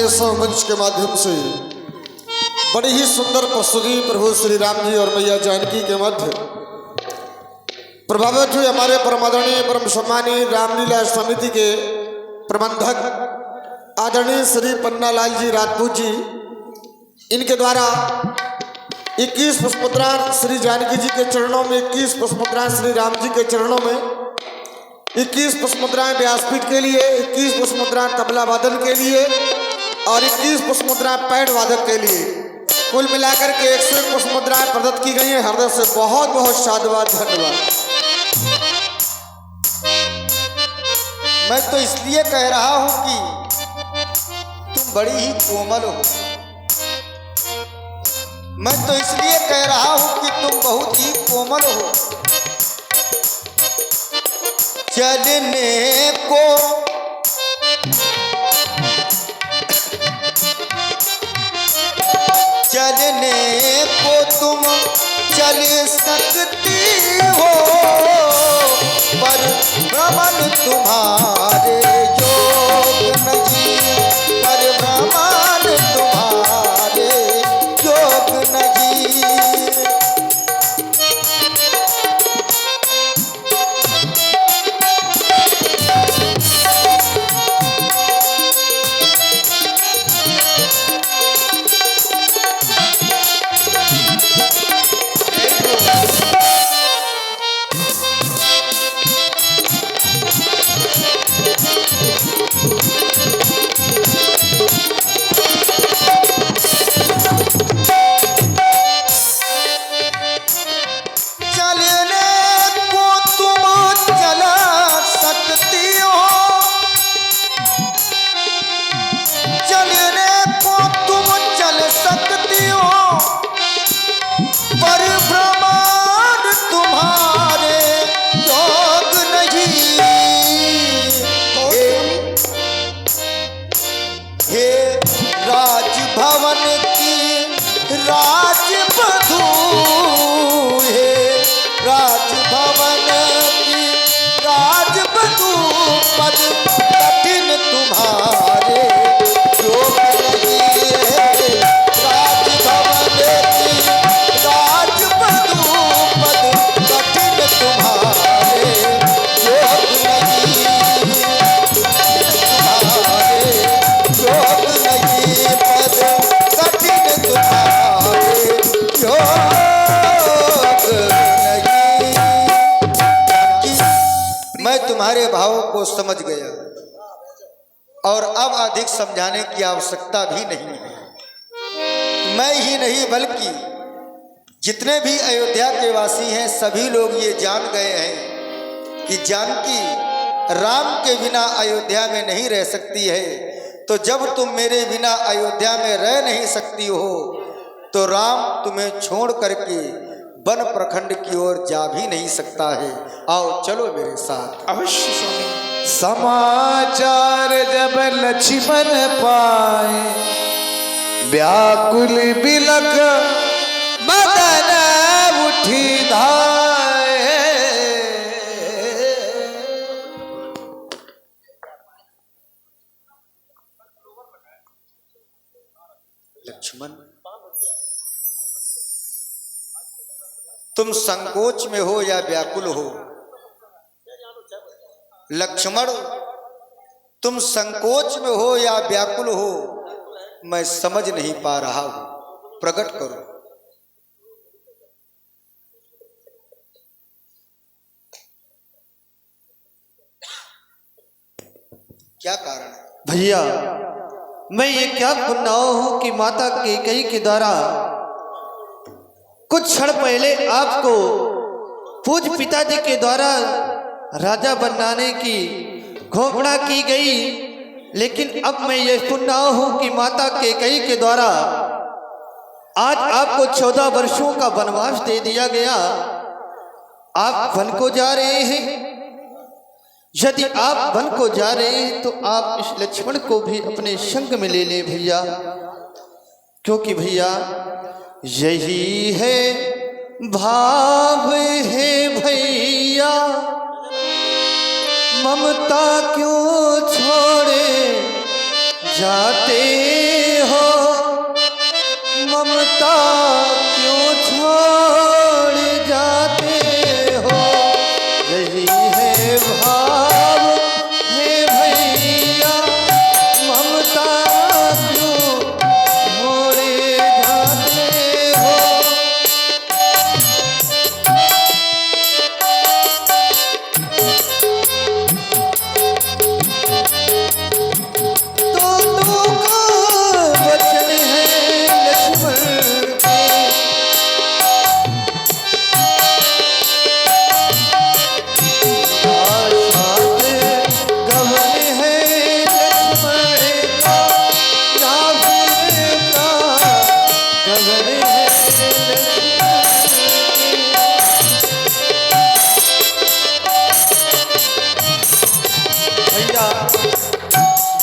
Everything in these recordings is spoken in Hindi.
सीता मंच के माध्यम से बड़ी ही सुंदर प्रस्तुति प्रभु श्री राम जी और मैया जानकी के मध्य प्रभावित हुए हमारे परम आदरणीय परम सम्मानीय रामलीला समिति के प्रबंधक आदरणीय श्री पन्नालाल जी राजपूत जी, इनके द्वारा 21 पुष्पमुद्रा श्री जानकी जी के चरणों में, 21 पुष्पमुद्रा श्री राम जी के चरणों में, 21 पुष्पमुद्राएं व्यासपीठ के लिए, 21 पुष्पमुद्रा तबला वादन के लिए और 21 पुष्पमुद्राएं पैड वादक के लिए, कुल मिलाकर के 101 पुष्पमुद्राएं प्रदत्त की गई हैं। हृदय से बहुत बहुत साधुवाद, धन्यवाद। मैं तो इसलिए कह रहा हूं कि तुम बड़ी ही कोमल हो। मैं तो इसलिए कह रहा हूं कि तुम बहुत ही कोमल हो। चलने को तुम चल सकती हो, पर भ्रमण तुम्हारे योग नहीं, पर भ्रमण तुम्हारे योग नहीं। तुम्हारे भावों को समझ गया और अब अधिक समझाने की आवश्यकता भी नहीं है। मैं ही नहीं बल्कि जितने भी अयोध्या के वासी हैं सभी लोग ये जान गए हैं कि जानकी राम के बिना अयोध्या में नहीं रह सकती है। तो जब तुम मेरे बिना अयोध्या में रह नहीं सकती हो तो राम तुम्हें छोड़ करके वन प्रखंड की ओर जा भी नहीं सकता है। आओ चलो मेरे साथ। अवश्य स्वामी। समाचार जब लक्ष्मण पाए, व्याकुल बिलख मदन उठी धाये। लक्ष्मण, तुम संकोच में हो या व्याकुल हो? लक्ष्मण, तुम संकोच में हो या व्याकुल हो, मैं समझ नहीं पा रहा हूं। प्रकट करो। क्या कारण है? भैया, मैं ये क्या गुनाह हूं कि माता कैकेयी के द्वारा कुछ क्षण पहले आपको पूज पिताजी के द्वारा राजा बनाने की घोषणा की गई, लेकिन अब मैं ये सुनना हूं कि माता कैकेयी के द्वारा आज आपको 14 वर्षों का वनवास दे दिया गया। आप वन को जा रहे हैं। यदि आप वन को जा रहे हैं तो आप इस लक्ष्मण को भी अपने संग में ले लें भैया, क्योंकि भैया यही है भाव है भैया ममता क्यों छोड़े जाते हो, ममता क्यों छोड़ जाते हो। यही है भाव है भैया, ममता क्यों छोड़े जाते हो।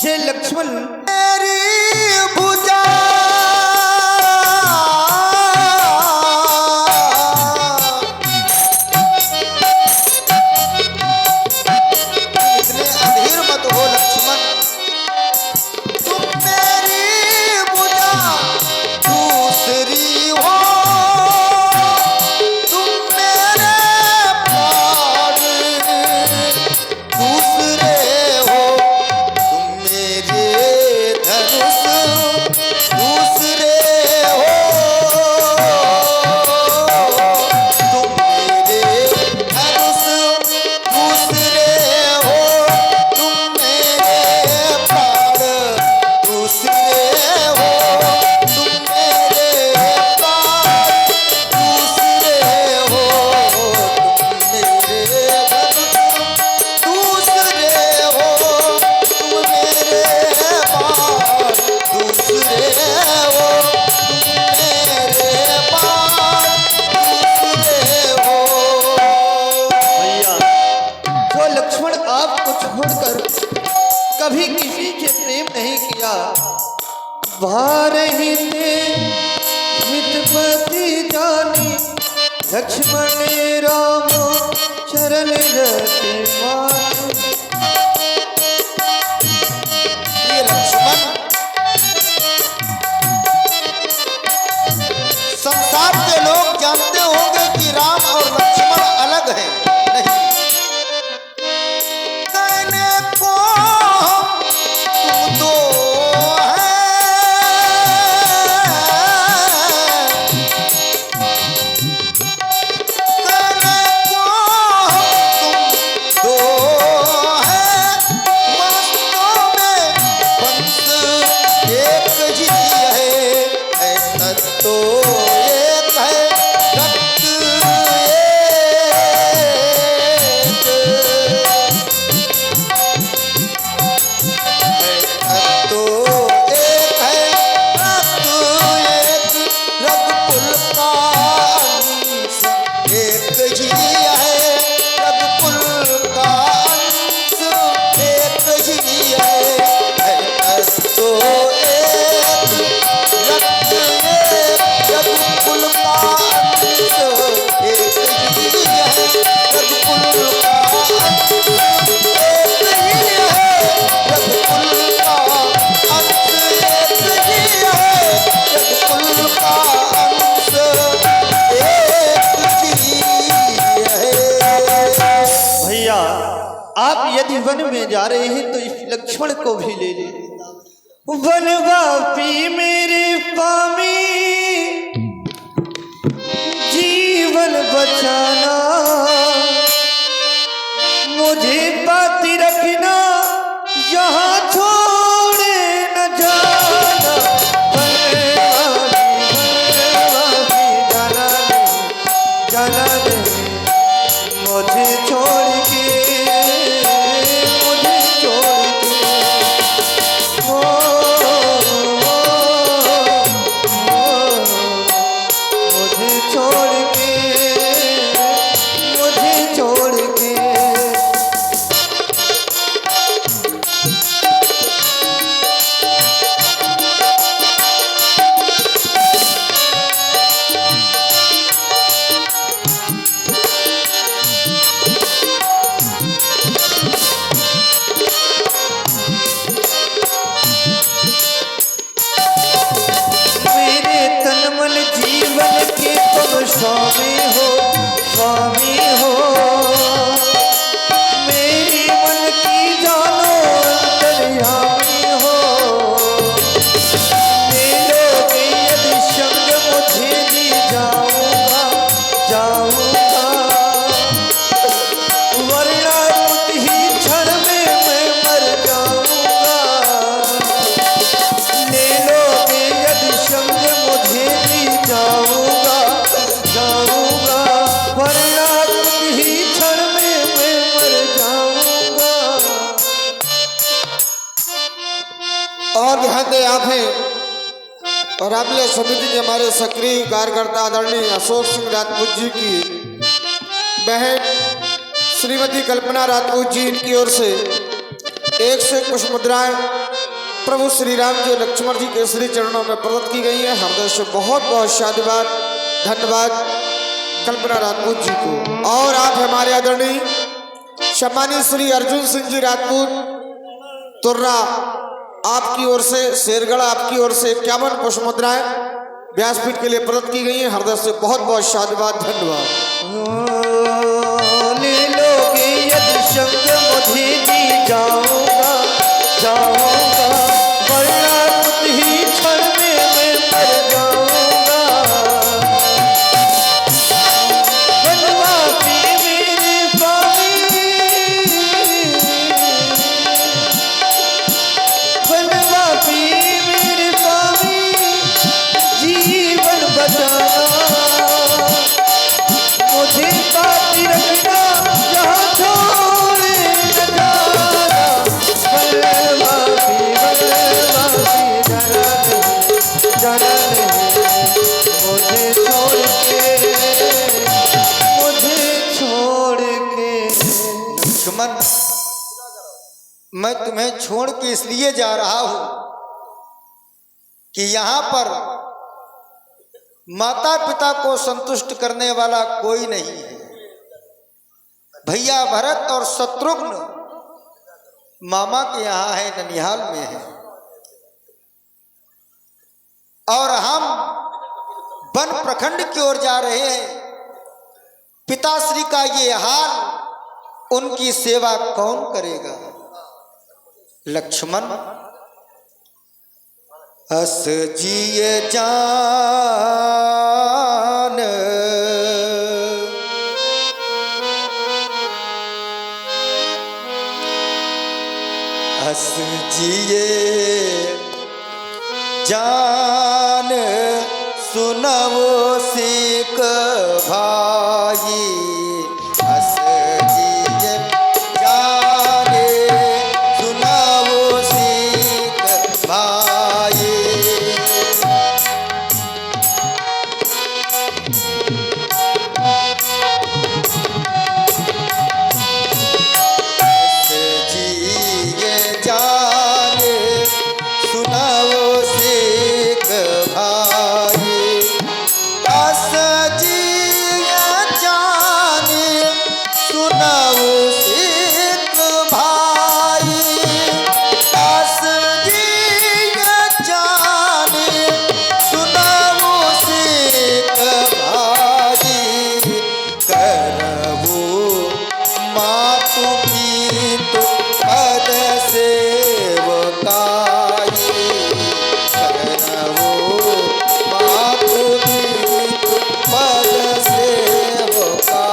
ये लक्ष्मण मेरी भुजा इतने अधीर मत हो लक्ष्मण, तुम मेरी भुजा दूसरी हो, तुम मेरे प्राण दूसरे हो, कभी किसी से प्रेम नहीं किया। भारही थे हितपति जानी, लक्ष्मण राम चरण रति मान। ये लक्ष्मण, संसार के लोग जानते होंगे कि राम और लक्ष्मण अलग हैं, नहीं। कहने को तुम दो आप यदि वन में जा रहे हैं तो इस लक्ष्मण को भी ले ले। वन वापी मेरे स्वामी, जीवन बचाना, मुझे पाती रखना, यहाँ छोड़े न जाना। जाना दे मुझे छोड़ के, मुझे छोड़ के। मुझे छोड़ के और ध्यान दें आप हैं और रामलीला समिति के हमारे सक्रिय कार्यकर्ता आदरणीय अशोक सिंह राजपूत जी की बहन श्रीमती कल्पना राजपूत जी, इनकी ओर से 101 पुष्प मुद्राएं प्रभु श्री राम जी लक्ष्मण जी के श्री चरणों में प्रदत्त की गई हैं। हृदय से बहुत बहुत शादीवाद धन्यवाद कल्पना राजपूत जी को। और आप हमारे आदरणीय सम्मानित श्री अर्जुन सिंह जी राजपूत तुर्रा, आपकी ओर से शेरगढ़, आपकी ओर से 51 पुष्प मुद्राएं व्यासपीठ के लिए प्रदत्त की गई हैं। हृदय से बहुत बहुत शादीवाद धन्यवाद। ले लोगे यदि संग मुझे दी जाऊंगा जाऊंगा, वरना खुद ही क्षण में मैं मर जाऊंगा। बनवासी मेरे स्वामी, बनवासी मेरे स्वामी, जीवन बचाना मुझे साथ रखना, यहाँ छोड़े न जाना। बनवासी बनवासी जाना नहीं मुझे छोड़ के लक्ष्मण, मैं तुम्हें छोड़ के इसलिए जा रहा हूं कि यहां पर माता पिता को संतुष्ट करने वाला कोई नहीं है। भैया भरत और शत्रुघ्न मामा के यहां है, ननिहाल में है, और हम वन प्रखंड की ओर जा रहे हैं। पिताश्री का ये हाल, उनकी सेवा कौन करेगा? लक्ष्मण, हस जिए जान, हस जिए जान, सुनवो सिख भाई। हस जिए जान, सुनवो सिख भाई। जिए जान, सुनवो सिख भाई। हस जिए जान, सुनवो सिख भाई। हस जिए जान, सुनवो सिख भाई। करबो मातु पीतु पद सेवकाई। करबो मातु पीतु पद सेवकाई।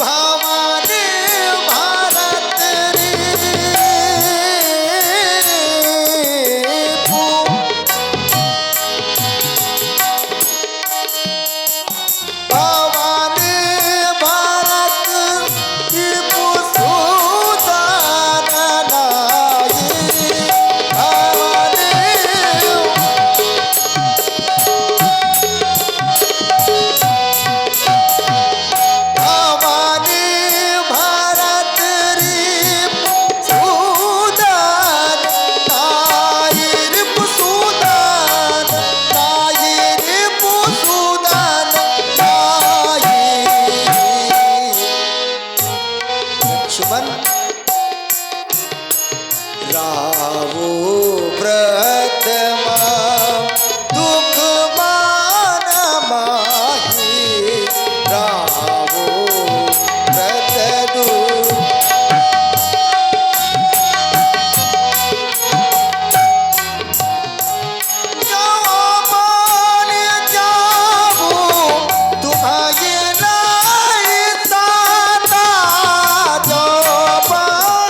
भवानी भारत रे पू, भवानी भारत की पुसुदान नाई। भवानी भवानी भारत रे पुसुदान नाई रे, पुसुदान नाई रे, पुसुदान नाई। लक्ष्मण, रावो व्रत दुख मान माही। रावो व्रत दुख, जाओ मान जाओ तुम्हारे लाई साता। जाओ मान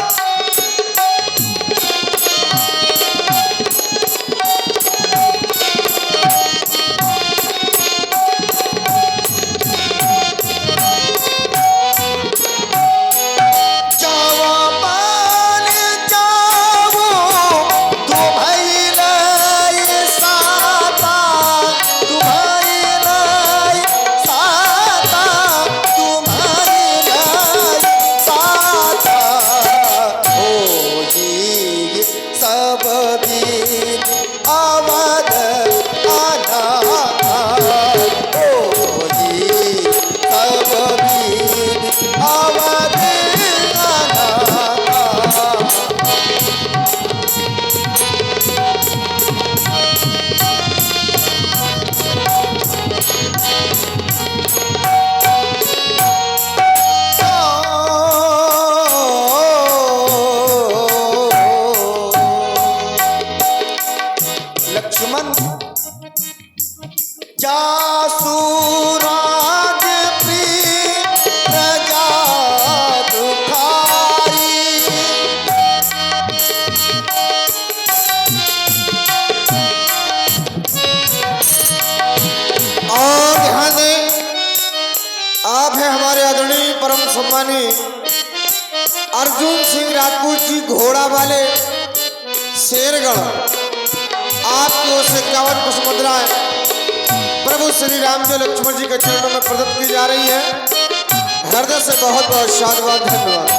सम्मानी अर्जुन सिंह राजपूत जी घोड़ा वाले शेरगढ़ आपकी ओर से 51 पुष्प मुद्राएं प्रभु श्री राम जी लक्ष्मण जी के चरणों में प्रदत्त की जा रही है। हृदय से बहुत बहुत साधुवाद, धन्यवाद।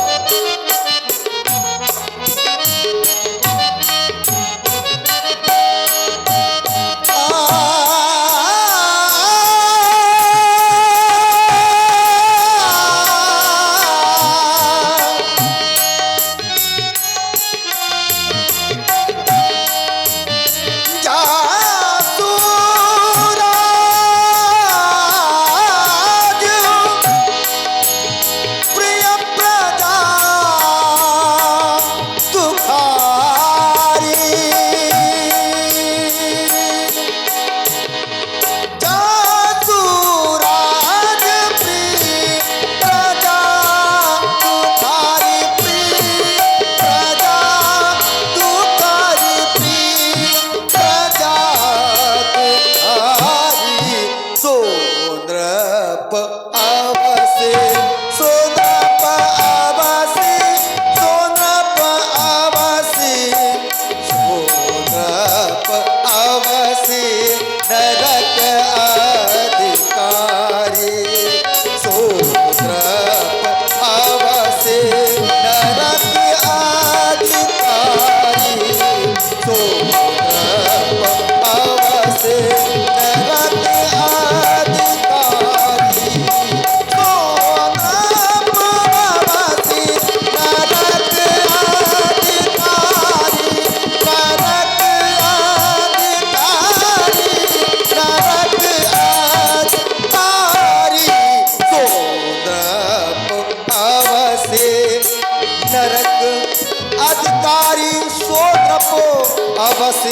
अवश्य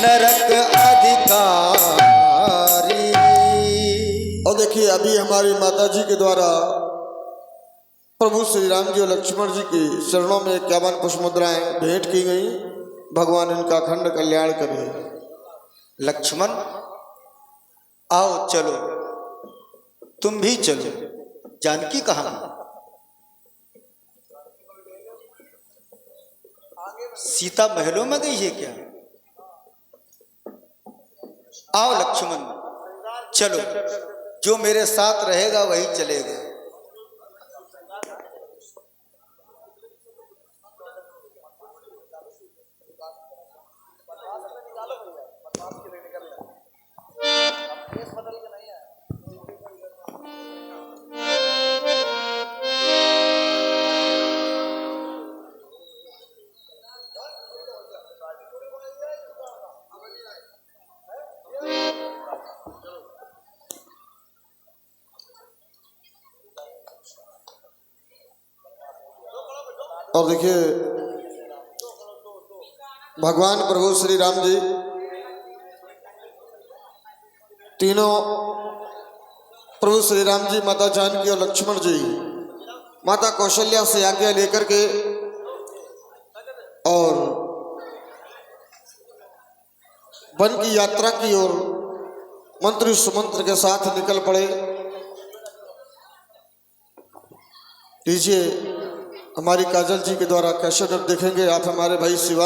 नरक अधिकारी। और देखिए अभी हमारी माता जी के द्वारा प्रभु श्री राम जी और लक्ष्मण जी के चरणों में 51 पुष्प मुद्राएं भेंट की गई। भगवान इनका अखंड कल्याण करे। लक्ष्मण आओ चलो, तुम भी चलो। जानकी कहाँ? सीता महलों में गई है क्या? आओ लक्ष्मण चलो, जो मेरे साथ रहेगा वही चलेगा। और देखिए भगवान प्रभु श्री राम जी तीनों, प्रभु श्री राम जी, माता जानकी और लक्ष्मण जी माता कौशल्या से आज्ञा लेकर के और वन की यात्रा की ओर मंत्र सुमंत्र के साथ निकल पड़े। लीजिए हमारी काजल जी के द्वारा कैसे अब देखेंगे आप हमारे भाई शिवा